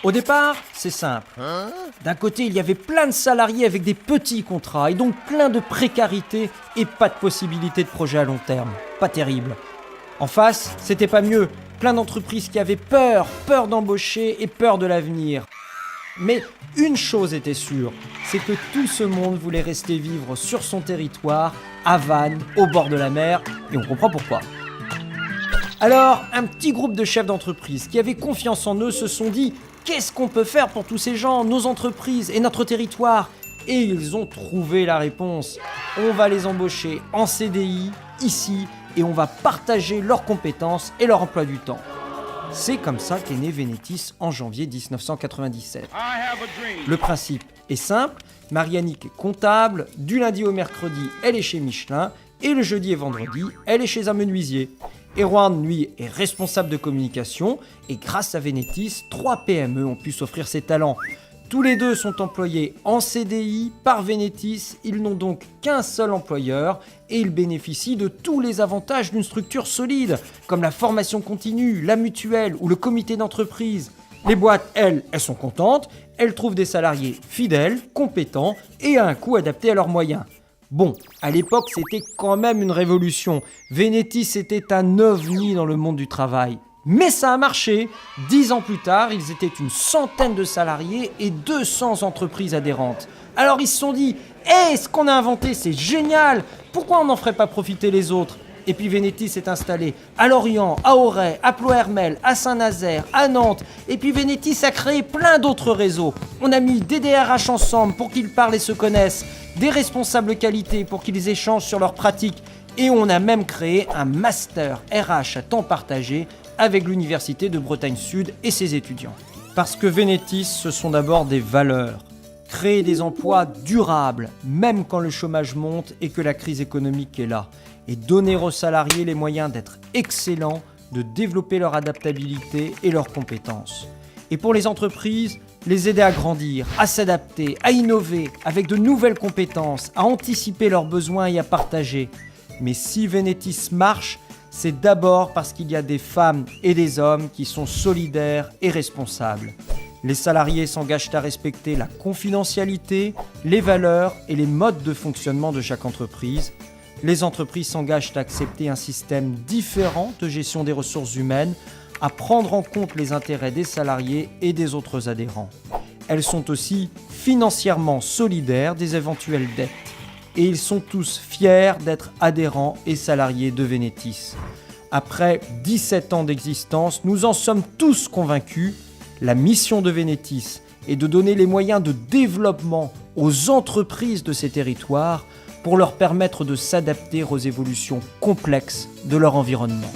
Au départ, c'est simple. D'un côté, il y avait plein de salariés avec des petits contrats et donc plein de précarité et pas de possibilité de projet à long terme. Pas terrible. En face, c'était pas mieux. Plein d'entreprises qui avaient peur d'embaucher et peur de l'avenir. Mais une chose était sûre, c'est que tout ce monde voulait rester vivre sur son territoire, à Vannes, au bord de la mer, et on comprend pourquoi. Alors, un petit groupe de chefs d'entreprise qui avaient confiance en eux se sont dit « Qu'est-ce qu'on peut faire pour tous ces gens, nos entreprises et notre territoire ?» Et ils ont trouvé la réponse. On va les embaucher en CDI, ici, et on va partager leurs compétences et leur emploi du temps. C'est comme ça qu'est né Venetis en janvier 1997. Le principe est simple, Mariannick est comptable, du lundi au mercredi, elle est chez Michelin, et le jeudi et vendredi, elle est chez un menuisier. Erwan, lui, est responsable de communication, et grâce à Venetis, 3 PME ont pu s'offrir ses talents. Tous les deux sont employés en CDI par Venetis, ils n'ont donc qu'un seul employeur et ils bénéficient de tous les avantages d'une structure solide, comme la formation continue, la mutuelle ou le comité d'entreprise. Les boîtes, elles sont contentes, elles trouvent des salariés fidèles, compétents et à un coût adapté à leurs moyens. Bon, à l'époque, c'était quand même une révolution. Venetis était un ovni dans le monde du travail. Mais ça a marché. 10 ans plus tard, ils étaient une centaine de salariés et 200 entreprises adhérentes. Alors ils se sont dit « Hey, ce qu'on a inventé, c'est génial! Pourquoi on n'en ferait pas profiter les autres ?» Et puis Venetis s'est installé à Lorient, à Auray, à Ploërmel, à Saint-Nazaire, à Nantes. Et puis Venetis a créé plein d'autres réseaux. On a mis des DRH ensemble pour qu'ils parlent et se connaissent, des responsables qualité pour qu'ils échangent sur leurs pratiques. Et on a même créé un master RH à temps partagé avec l'Université de Bretagne Sud et ses étudiants. Parce que Venetis, ce sont d'abord des valeurs. Créer des emplois durables, même quand le chômage monte et que la crise économique est là. Et donner aux salariés les moyens d'être excellents, de développer leur adaptabilité et leurs compétences. Et pour les entreprises, les aider à grandir, à s'adapter, à innover, avec de nouvelles compétences, à anticiper leurs besoins et à partager. Mais si Venetis marche, c'est d'abord parce qu'il y a des femmes et des hommes qui sont solidaires et responsables. Les salariés s'engagent à respecter la confidentialité, les valeurs et les modes de fonctionnement de chaque entreprise. Les entreprises s'engagent à accepter un système différent de gestion des ressources humaines, à prendre en compte les intérêts des salariés et des autres adhérents. Elles sont aussi financièrement solidaires des éventuelles dettes. Et ils sont tous fiers d'être adhérents et salariés de Venetis. Après 17 ans d'existence, nous en sommes tous convaincus, la mission de Venetis est de donner les moyens de développement aux entreprises de ces territoires pour leur permettre de s'adapter aux évolutions complexes de leur environnement.